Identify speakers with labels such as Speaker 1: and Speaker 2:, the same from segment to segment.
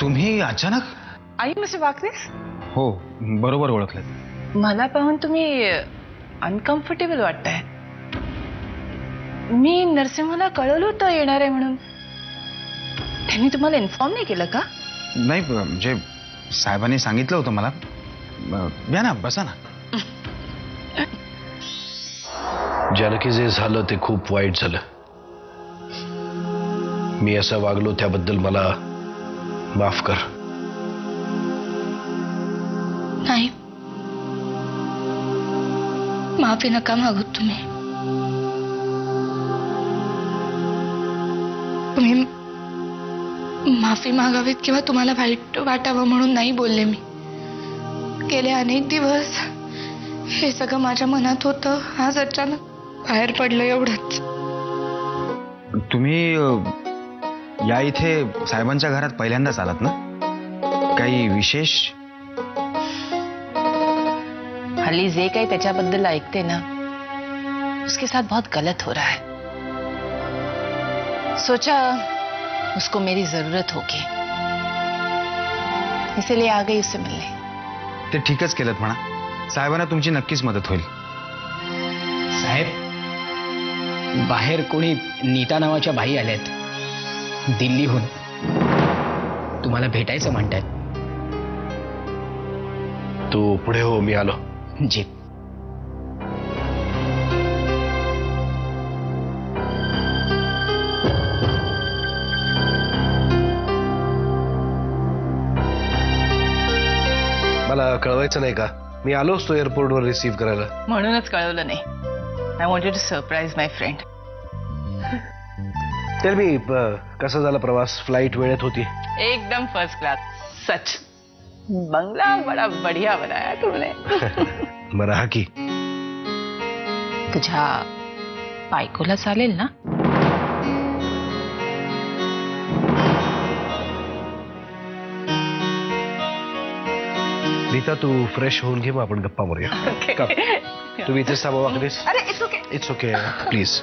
Speaker 1: तुम्ही अचानक?
Speaker 2: आई मिस्टर वाकनेस?
Speaker 1: हो, बरोबर ओळखलं.
Speaker 2: मला पाहून तुम्ही अनकम्फर्टेबल वाटताय. मी नरसिंहाला कळवलं होतं येणार आहे म्हणून. त्यांनी तुम्हाला इन्फॉर्म नाही केलं का?
Speaker 1: नाही, म्हणजे साहेबांनी सांगितलं होतं मला. या ना, बसा ना.
Speaker 3: जानकी, जे झालं ते खूप वाईट झालं. मी असं वागलो त्याबद्दल मला माफ कर.
Speaker 4: नाही, माफी नका मागू तुम्ही. तुम्ही माफी मागावीत किंवा तुम्हाला वाईट वाटावं म्हणून नाही बोलले मी. गेले अनेक दिवस हे सगळं माझ्या मनात होतं. आज अचानक बाहेर पडलं, एवढंच.
Speaker 1: तुम्ही या इथे साहेबांच्या घरात पहिल्यांदाच आलात ना? काही विशेष?
Speaker 2: हल्ली जे काही त्याच्याबद्दल ऐकते ना, उसके साथ बहुत गलत हो रहा है. सोचा उसको मेरी जरूरत होगी, इसलिए आ गई उससे मिलने.
Speaker 1: ते ठीकच केलं म्हणा. साहेबांना तुमची नक्कीच मदत होईल.
Speaker 5: साहेब, बाहेर कोणी नीता नावाच्या बाई आल्यात दिल्लीहून. तुम्हाला भेटायचं म्हणतात.
Speaker 3: तू पुढे हो, मी आलो.
Speaker 5: जी.
Speaker 3: मला कळवायचं नाही का? मी आलो असतो एअरपोर्टवर रिसीव्ह करायला.
Speaker 2: म्हणूनच कळवलं नाही. I wanted to surprise my friend.
Speaker 3: तर मी कसा झाला प्रवास? फ्लाईट वेळेत होती?
Speaker 2: एकदम फर्स्ट क्लास. सच बंगला बड़ा बढ़िया बनाया तुमने.
Speaker 3: बरं, हा की.
Speaker 2: तुझ्या बायकोला चालेल ना?
Speaker 3: नीता, तू फ्रेश होऊन घे, मग आपण गप्पा मारूया. का? तुम्ही इथेच थांबा वाकनेस.
Speaker 2: अरे it's okay.
Speaker 3: It's okay, please.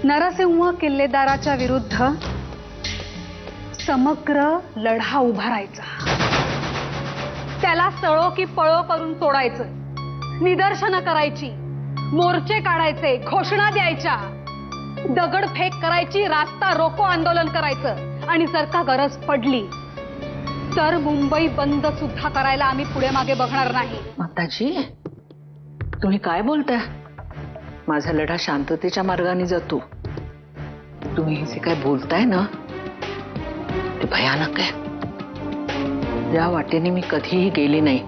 Speaker 6: Narsingh किल्लेदाराच्या विरुद्ध समग्र लढा उभारायचा. त्याला सळो की पळो करून सोडायचं. निदर्शनं करायची, मोर्चे काढायचे, घोषणा द्यायच्या, दगडफेक करायची, रास्ता रोको आंदोलन करायचं. आणि जर का गरज पडली तर मुंबई बंद सुद्धा करायला आम्ही पुढे मागे बघणार नाही.
Speaker 7: माताजी, तुम्ही काय बोलताय? माझा लढा शांततेच्या मार्गाने जातो. तुम्ही जे काय बोलताय ना ते भयानक आहे. या वाटेने मी कधीही गेली नाही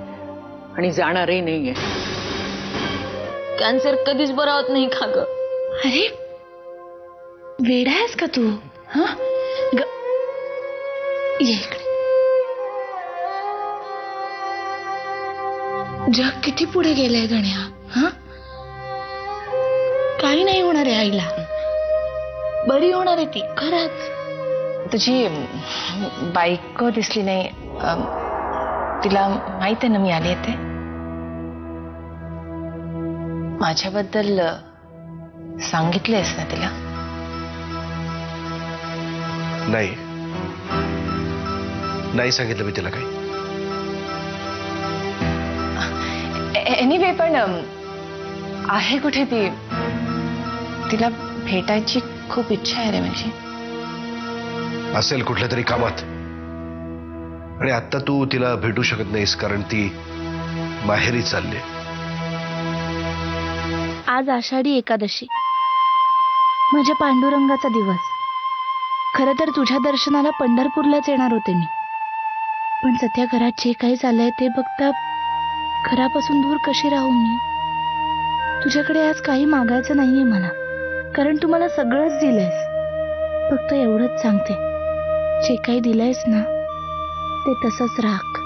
Speaker 7: आणि जाणारही नाहीये.
Speaker 4: कॅन्सर कधीच बरा होत नाही का ग? अरे वेडा आहेस का तू? हा, ये इकडे. जग किती पुढे गेलंय गण्या. हा, काही नाही होणार आहे आईला. बरी होणार आहे ती, खरंच.
Speaker 2: तुझी बायको दिसली नाही. तिला माहित आहे ना मी आली येते. माझ्याबद्दल सांगितलेस ना तिला?
Speaker 3: नाही, नाही सांगितलं मी तिला काही.
Speaker 2: एनिवे, पण आहे कुठे ती? तिला भेटायची खूप इच्छा आहे रे माझी.
Speaker 3: असेल कुठल्या तरी कामात. आणि आता तू तिला भेटू शकत नाहीस कारण ती माहेरी चालली.
Speaker 4: आज आषाढी एकादशी, माझ्या पांडुरंगाचा दिवस. खरं तर तुझ्या दर्शनाला पंढरपूरलाच येणार होते मी, पण सध्या घरात जे काही चाललंय ते बघता घरापासून दूर कशी राहू मी. तुझ्याकडे आज काही मागायचं नाहीये मला, कारण तू मला सगळंच दिलंयस. फक्त एवढंच सांगते, जे काही दिलंयस ना ते तसंच राख.